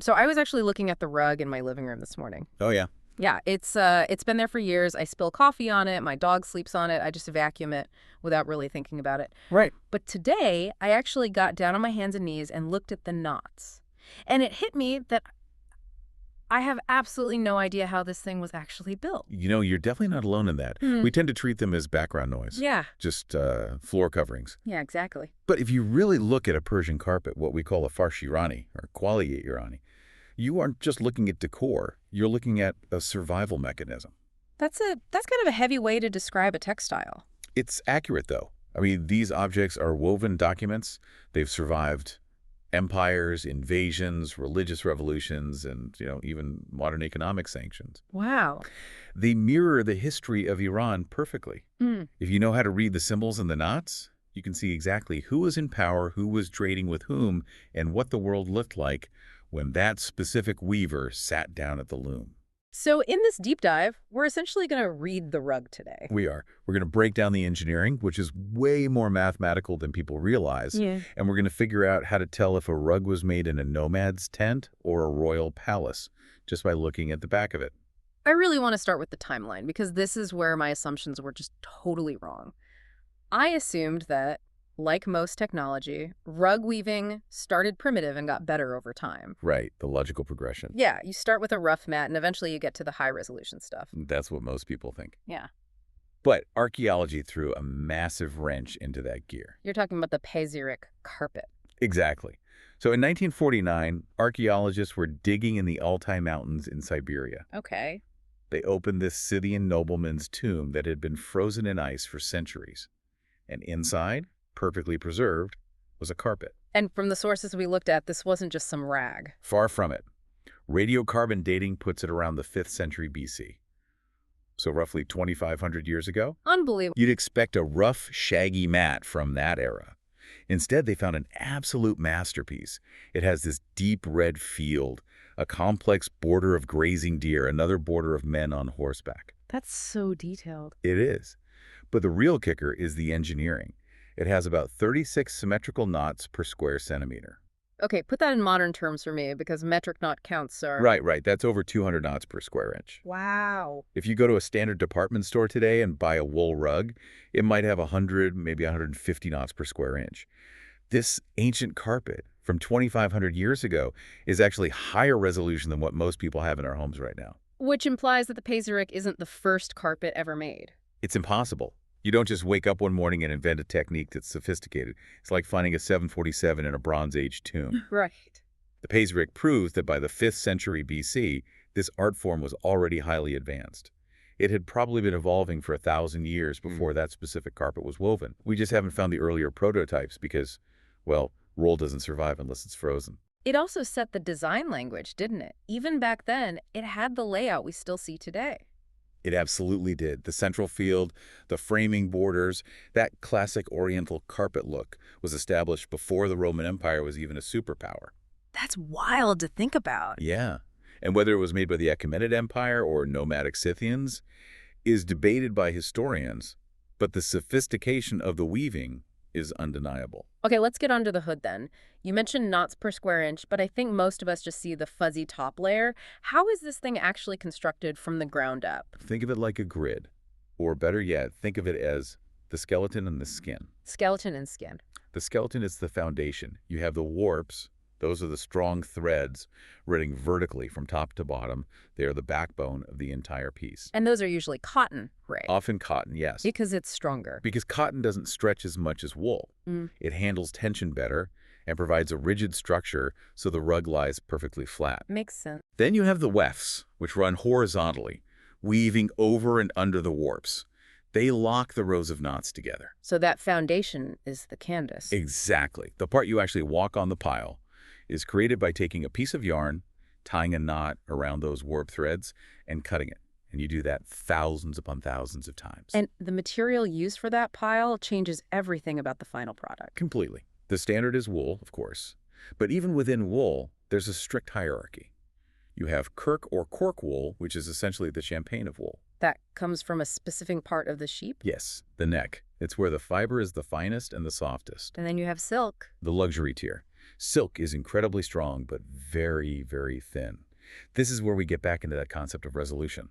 So I was actually looking at the rug in my living room this morning. Oh, yeah. Yeah, it's been there for years. I spill coffee on it. My dog sleeps on it. I just vacuum it without really thinking about it. Right. But today, I actually got down on my hands and knees and looked at the knots. And it hit me that I have absolutely no idea how this thing was actually built. You're definitely not alone in that. We tend to treat them as background noise. Yeah. Just floor coverings. Yeah, exactly. But if you really look at a Persian carpet, what we call a farsh Irani, or quali Irani, you aren't just looking at decor. You're looking at a survival mechanism. That's kind of a heavy way to describe a textile. It's accurate, though. I mean, these objects are woven documents. They've survived empires, invasions, religious revolutions, and, even modern economic sanctions. Wow. They mirror the history of Iran perfectly. If you know how to read the symbols and the knots, you can see exactly who was in power, who was trading with whom, and what the world looked like when that specific weaver sat down at the loom. So in this deep dive, we're essentially going to read the rug today. We are. We're going to break down the engineering, which is way more mathematical than people realize. Yeah. And we're going to figure out how to tell if a rug was made in a nomad's tent or a royal palace, just by looking at the back of it. I really want to start with the timeline, because this is where my assumptions were just totally wrong. I assumed that, like most technology, rug weaving started primitive and got better over time. Right, the logical progression. Yeah, you start with a rough mat and eventually you get to the high-resolution stuff. That's what most people think. Yeah. But archaeology threw a massive wrench into that gear. You're talking about the Persian carpet. Exactly. So in 1949, archaeologists were digging in the Altai Mountains in Siberia. Okay. They opened this Scythian nobleman's tomb that had been frozen in ice for centuries. And inside, perfectly preserved, was a carpet. And from the sources we looked at, this wasn't just some rag. Far from it. Radiocarbon dating puts it around the 5th century BC. So roughly 2,500 years ago? Unbelievable. You'd expect a rough, shaggy mat from that era. Instead, they found an absolute masterpiece. It has this deep red field, a complex border of grazing deer, another border of men on horseback. That's so detailed. It is. But the real kicker is the engineering. It has about 36 symmetrical knots per square centimeter. Okay, put that in modern terms for me, because metric knot counts are... Right. That's over 200 knots per square inch. Wow. If you go to a standard department store today and buy a wool rug, it might have 100, maybe 150 knots per square inch. This ancient carpet from 2,500 years ago is actually higher resolution than what most people have in our homes right now. Which implies that the Persian isn't the first carpet ever made. It's impossible. You don't just wake up one morning and invent a technique that's sophisticated. It's like finding a 747 in a Bronze Age tomb. Right. The Persian proves that by the 5th century BC, this art form was already highly advanced. It had probably been evolving for 1,000 years before that specific carpet was woven. We just haven't found the earlier prototypes because, well, wool doesn't survive unless it's frozen. It also set the design language, didn't it? Even back then, it had the layout we still see today. It absolutely did. The central field, the framing borders, that classic Oriental carpet look was established before the Roman Empire was even a superpower. That's wild to think about. Yeah. And whether it was made by the Achaemenid Empire or nomadic Scythians is debated by historians, but the sophistication of the weaving is undeniable. Okay, let's get under the hood then. You mentioned knots per square inch, but I think most of us just see the fuzzy top layer. How is this thing actually constructed from the ground up? Think of it like a grid. Or better yet, think of it as the skeleton and the skin. Skeleton and skin. The skeleton is the foundation. You have the warps. Those are the strong threads running vertically from top to bottom. They are the backbone of the entire piece. And those are usually cotton, right? Often cotton, yes. Because it's stronger. Because cotton doesn't stretch as much as wool. It handles tension better and provides a rigid structure so the rug lies perfectly flat. Makes sense. Then you have the wefts, which run horizontally, weaving over and under the warps. They lock the rows of knots together. So that foundation is the canvas. Exactly. The part you actually walk on the pile is created by taking a piece of yarn, tying a knot around those warp threads, and cutting it. And you do that thousands upon thousands of times. And the material used for that pile changes everything about the final product. Completely. The standard is wool, of course. But even within wool, there's a strict hierarchy. You have Kirk or cork wool, which is essentially the champagne of wool. That comes from a specific part of the sheep? Yes, the neck. It's where the fiber is the finest and the softest. And then you have silk. The luxury tier. Silk is incredibly strong, but very, very thin. This is where we get back into that concept of resolution.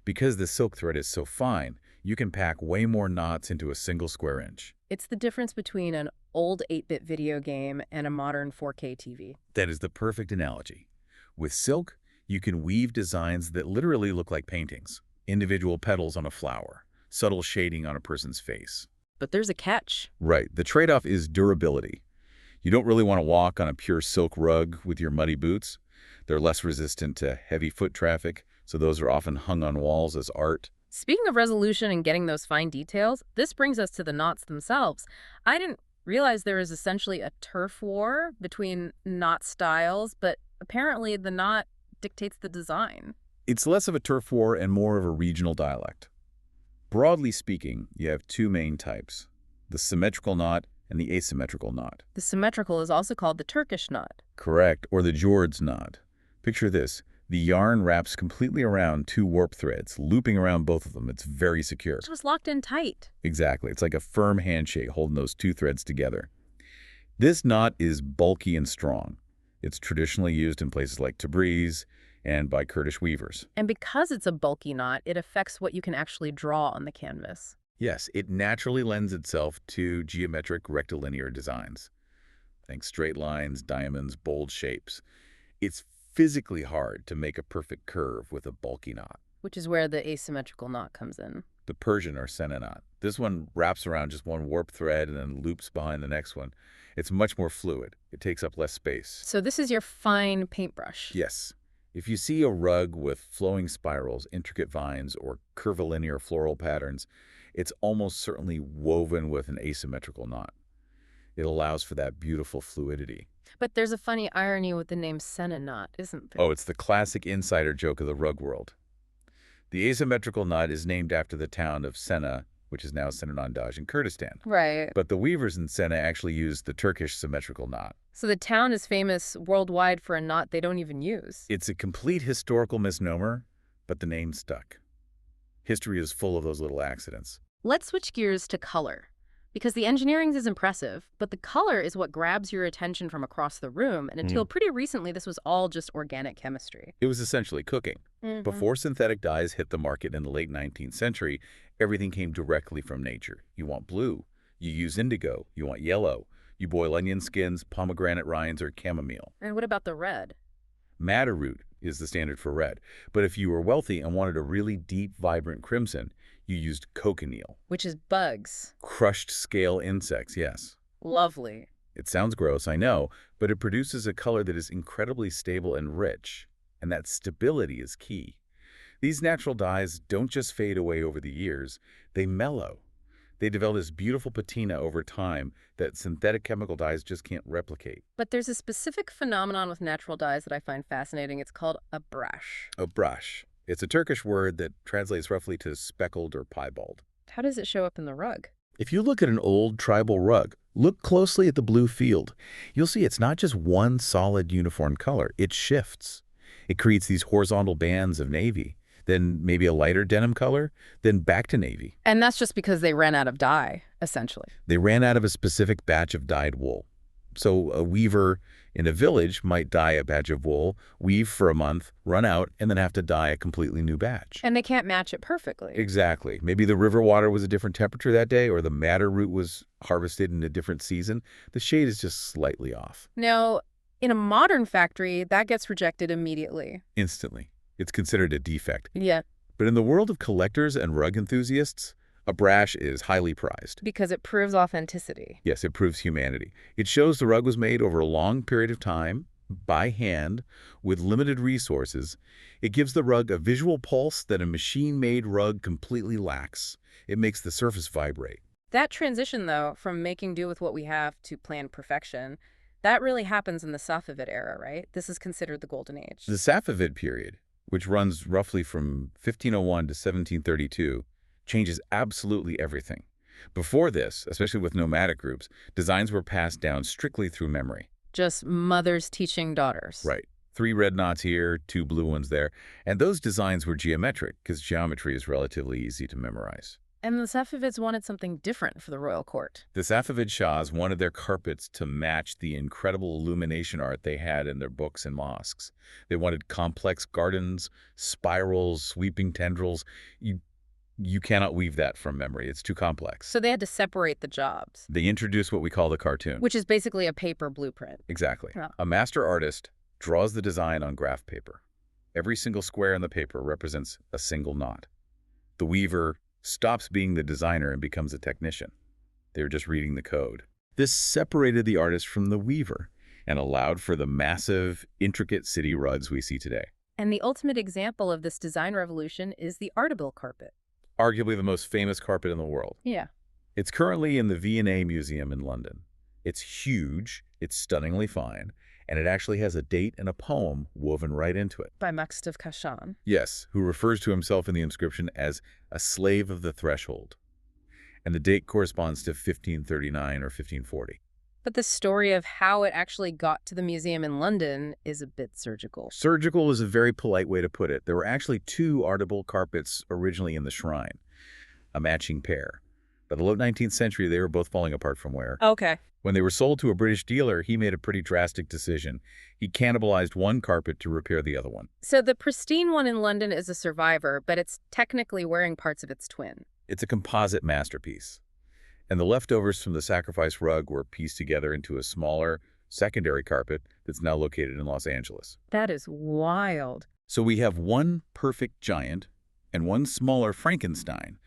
Because the silk thread is so fine, you can pack way more knots into a single square inch. It's the difference between an old 8-bit video game and a modern 4K TV. That is the perfect analogy. With silk, you can weave designs that literally look like paintings. Individual petals on a flower, subtle shading on a person's face. But there's a catch. Right. The trade-off is durability. You don't really want to walk on a pure silk rug with your muddy boots. They're less resistant to heavy foot traffic, so those are often hung on walls as art. Speaking of resolution and getting those fine details, this brings us to the knots themselves. I didn't realize there is essentially a turf war between knot styles, but apparently the knot dictates the design. It's less of a turf war and more of a regional dialect. Broadly speaking, you have two main types, the symmetrical knot and the asymmetrical knot. The symmetrical is also called the Turkish knot. Correct, or the George knot. Picture this. The yarn wraps completely around two warp threads, looping around both of them. It's very secure. It was locked in tight. Exactly. It's like a firm handshake holding those two threads together. This knot is bulky and strong. It's traditionally used in places like Tabriz and by Kurdish weavers. And because it's a bulky knot, it affects what you can actually draw on the canvas. Yes, it naturally lends itself to geometric rectilinear designs. Think straight lines, diamonds, bold shapes. It's physically hard to make a perfect curve with a bulky knot. Which is where the asymmetrical knot comes in. The Persian or Senna knot. This one wraps around just one warp thread and then loops behind the next one. It's much more fluid. It takes up less space. So this is your fine paintbrush. Yes. If you see a rug with flowing spirals, intricate vines, or curvilinear floral patterns, it's almost certainly woven with an asymmetrical knot. It allows for that beautiful fluidity. But there's a funny irony with the name Senna knot, isn't there? Oh, it's the classic insider joke of the rug world. The asymmetrical knot is named after the town of Senna, which is now Senanandaj in Kurdistan. Right. But the weavers in Senna actually used the Turkish symmetrical knot. So the town is famous worldwide for a knot they don't even use. It's a complete historical misnomer, but the name stuck. History is full of those little accidents. Let's switch gears to color. Because the engineering is impressive, but the color is what grabs your attention from across the room, and until pretty recently, this was all just organic chemistry. It was essentially cooking. Before synthetic dyes hit the market in the late 19th century, everything came directly from nature. You want blue, you use indigo, you want yellow, you boil onion skins, pomegranate rinds, or chamomile. And what about the red? Madder root is the standard for red, but if you were wealthy and wanted a really deep, vibrant crimson, you used cochineal. Which is bugs. Crushed scale insects, yes. Lovely. It sounds gross, I know, but it produces a color that is incredibly stable and rich, and that stability is key. These natural dyes don't just fade away over the years, they mellow. They develop this beautiful patina over time that synthetic chemical dyes just can't replicate. But there's a specific phenomenon with natural dyes that I find fascinating. It's called a brush. A brush. It's a Turkish word that translates roughly to speckled or piebald. How does it show up in the rug? If you look at an old tribal rug, look closely at the blue field. You'll see it's not just one solid uniform color. It shifts. It creates these horizontal bands of navy, then maybe a lighter denim color, then back to navy. And that's just because they ran out of dye, essentially. They ran out of a specific batch of dyed wool. So a weaver in a village might dye a batch of wool, weave for a month, run out, and then have to dye a completely new batch. And they can't match it perfectly. Exactly. Maybe the river water was a different temperature that day, or the madder root was harvested in a different season. The shade is just slightly off. Now, in a modern factory, that gets rejected immediately. Instantly. It's considered a defect. Yeah. But in the world of collectors and rug enthusiasts, a brash is highly prized. Because it proves authenticity. Yes, it proves humanity. It shows the rug was made over a long period of time, by hand, with limited resources. It gives the rug a visual pulse that a machine-made rug completely lacks. It makes the surface vibrate. That transition, though, from making do with what we have to planned perfection, that really happens in the Safavid era, right? This is considered the golden age. The Safavid period, which runs roughly from 1501 to 1732, changes absolutely everything. Before this, especially with nomadic groups, designs were passed down strictly through memory. Just mothers teaching daughters. Right. 3 red knots here, 2 blue ones there. And those designs were geometric, because geometry is relatively easy to memorize. And the Safavids wanted something different for the royal court. The Safavid Shahs wanted their carpets to match the incredible illumination art they had in their books and mosques. They wanted complex gardens, spirals, sweeping tendrils. You cannot weave that from memory. It's too complex. So they had to separate the jobs. They introduced what we call the cartoon. Which is basically a paper blueprint. Exactly. Yeah. A master artist draws the design on graph paper. Every single square in the paper represents a single knot. The weaver stops being the designer and becomes a technician. They're just reading the code. This separated the artist from the weaver and allowed for the massive, intricate city rugs we see today. And the ultimate example of this design revolution is the Ardabil carpet. Arguably the most famous carpet in the world. Yeah. It's currently in the V&A Museum in London. It's huge, it's stunningly fine, and it actually has a date and a poem woven right into it. By Makstov Kashan. Yes, who refers to himself in the inscription as a slave of the threshold. And the date corresponds to 1539 or 1540. But the story of how it actually got to the museum in London is a bit surgical. Surgical is a very polite way to put it. There were actually two Ardabil carpets originally in the shrine, a matching pair. By the late 19th century, they were both falling apart from wear. Okay. When they were sold to a British dealer, he made a pretty drastic decision. He cannibalized one carpet to repair the other one. So the pristine one in London is a survivor, but it's technically wearing parts of its twin. It's a composite masterpiece. And the leftovers from the sacrifice rug were pieced together into a smaller, secondary carpet that's now located in Los Angeles. That is wild. So we have one perfect giant and one smaller Frankenstein,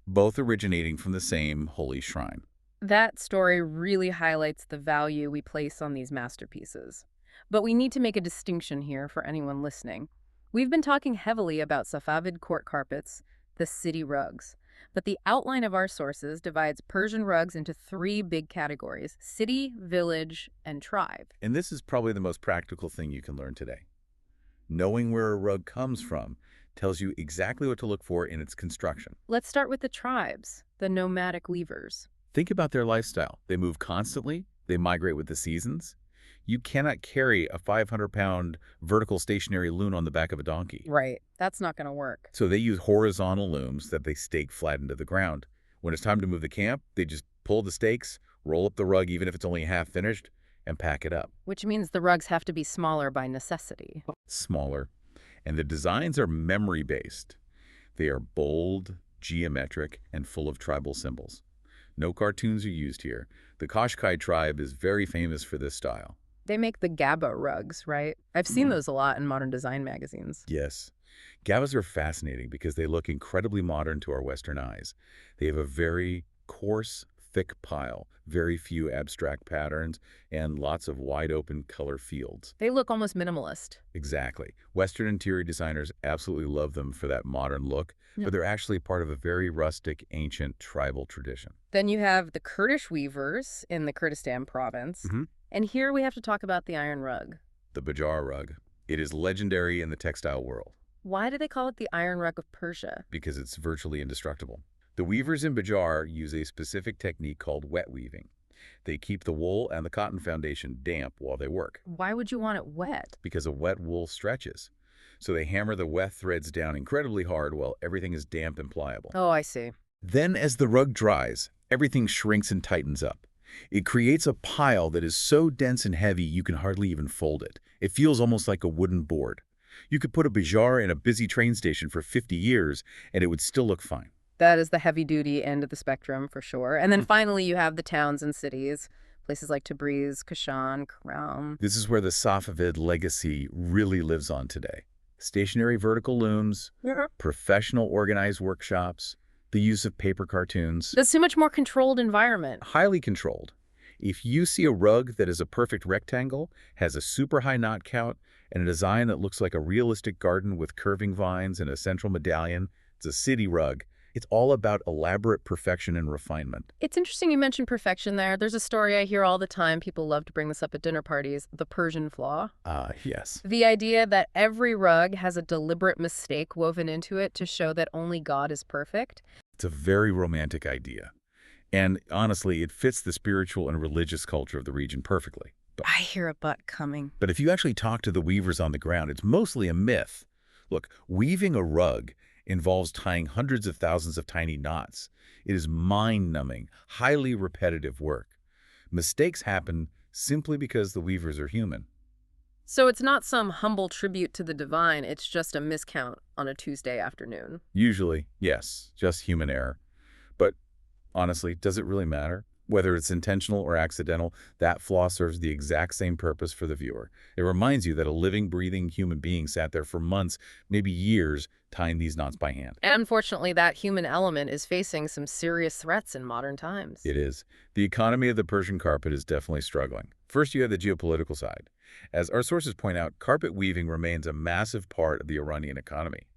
both originating from the same holy shrine. That story really highlights the value we place on these masterpieces. But we need to make a distinction here for anyone listening. We've been talking heavily about Safavid court carpets, the city rugs. But the outline of our sources divides Persian rugs into three big categories: city, village, and tribe. And this is probably the most practical thing you can learn today. Knowing where a rug comes from tells you exactly what to look for in its construction. Let's start with the tribes, the nomadic weavers. Think about their lifestyle. They move constantly. They migrate with the seasons. You cannot carry a 500-pound vertical stationary loom on the back of a donkey. Right. That's not going to work. So they use horizontal looms that they stake flat into the ground. When it's time to move the camp, they just pull the stakes, roll up the rug even if it's only half finished, and pack it up. Which means the rugs have to be smaller by necessity. Smaller. And the designs are memory-based. They are bold, geometric, and full of tribal symbols. No cartoons are used here. The Qashqai tribe is very famous for this style. They make the Gaba rugs, right? I've seen those a lot in modern design magazines. Yes. Gabas are fascinating because they look incredibly modern to our Western eyes. They have a very coarse, thick pile, very few abstract patterns, and lots of wide-open color fields. They look almost minimalist. Exactly. Western interior designers absolutely love them for that modern look, but they're actually part of a very rustic, ancient, tribal tradition. Then you have the Kurdish weavers in the Kurdistan province. And here we have to talk about the iron rug. The Bajar rug. It is legendary in the textile world. Why do they call it the iron rug of Persia? Because it's virtually indestructible. The weavers in Bajar use a specific technique called wet weaving. They keep the wool and the cotton foundation damp while they work. Why would you want it wet? Because a wet wool stretches. So they hammer the wet threads down incredibly hard while everything is damp and pliable. Oh, I see. Then as the rug dries, everything shrinks and tightens up. It creates a pile that is so dense and heavy you can hardly even fold it. It feels almost like a wooden board. You could put a Bajar in a busy train station for 50 years and it would still look fine. That is the heavy-duty end of the spectrum for sure. And then finally you have the towns and cities, places like Tabriz, Kashan, Khram. This is where the Safavid legacy really lives on today. Stationary vertical looms, professional organized workshops, the use of paper cartoons. That's a much more controlled environment. Highly controlled. If you see a rug that is a perfect rectangle, has a super high knot count, and a design that looks like a realistic garden with curving vines and a central medallion, it's a city rug. It's all about elaborate perfection and refinement. It's interesting you mentioned perfection there. There's a story I hear all the time. People love to bring this up at dinner parties, the Persian flaw. Yes. The idea that every rug has a deliberate mistake woven into it to show that only God is perfect. It's a very romantic idea. And honestly, it fits the spiritual and religious culture of the region perfectly. I hear a but coming. But if you actually talk to the weavers on the ground, it's mostly a myth. Look, weaving a rug involves tying hundreds of thousands of tiny knots. It is mind-numbing, highly repetitive work. Mistakes happen simply because the weavers are human. So it's not some humble tribute to the divine, it's just a miscount on a Tuesday afternoon. Usually, yes, just human error. But honestly, does it really matter? Whether it's intentional or accidental, that flaw serves the exact same purpose for the viewer. It reminds you that a living, breathing human being sat there for months, maybe years, tying these knots by hand. And unfortunately, that human element is facing some serious threats in modern times. It is. The economy of the Persian carpet is definitely struggling. First, you have the geopolitical side. As our sources point out, carpet weaving remains a massive part of the Iranian economy.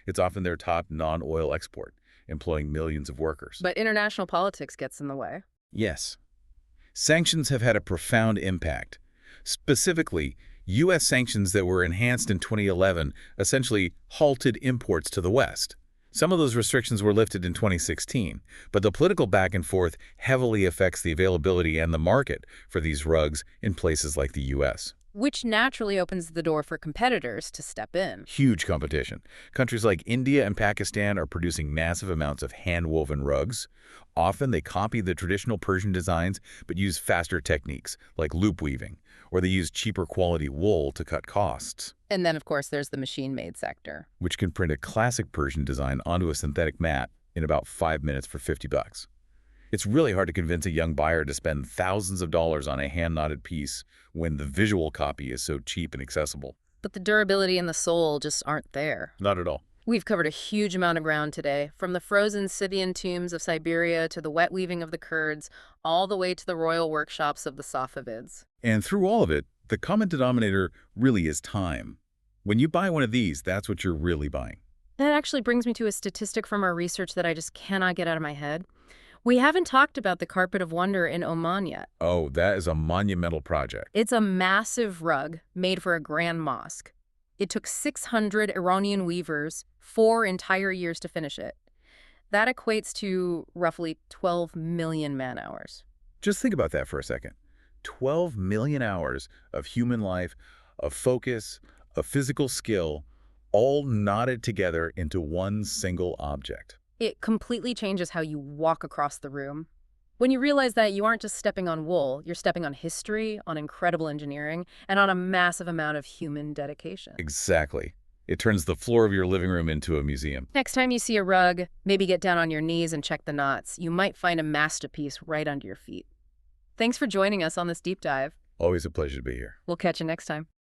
It's often their top non-oil export, employing millions of workers. But international politics gets in the way. Yes. Sanctions have had a profound impact. Specifically, U.S. sanctions that were enhanced in 2011 essentially halted imports to the West. Some of those restrictions were lifted in 2016, but the political back and forth heavily affects the availability and the market for these rugs in places like the U.S. Which naturally opens the door for competitors to step in. Huge competition. Countries like India and Pakistan are producing massive amounts of hand-woven rugs. Often they copy the traditional Persian designs but use faster techniques like loop weaving, or they use cheaper quality wool to cut costs. And then, of course, there's the machine-made sector, Which can print a classic Persian design onto a synthetic mat in about 5 minutes for $50. It's really hard to convince a young buyer to spend thousands of dollars on a hand-knotted piece when the visual copy is so cheap and accessible. But the durability and the soul just aren't there. Not at all. We've covered a huge amount of ground today, from the frozen Scythian tombs of Siberia to the wet weaving of the Kurds, all the way to the royal workshops of the Safavids. And through all of it, the common denominator really is time. When you buy one of these, that's what you're really buying. That actually brings me to a statistic from our research that I just cannot get out of my head. We haven't talked about the Carpet of Wonder in Oman yet. Oh, that is a monumental project. It's a massive rug made for a grand mosque. It took 600 Iranian weavers 4 entire years to finish it. That equates to roughly 12 million man-hours. Just think about that for a second. 12 million hours of human life, of focus, of physical skill, all knotted together into one single object. It completely changes how you walk across the room. When you realize that you aren't just stepping on wool, you're stepping on history, on incredible engineering, and on a massive amount of human dedication. Exactly. It turns the floor of your living room into a museum. Next time you see a rug, maybe get down on your knees and check the knots. You might find a masterpiece right under your feet. Thanks for joining us on this deep dive. Always a pleasure to be here. We'll catch you next time.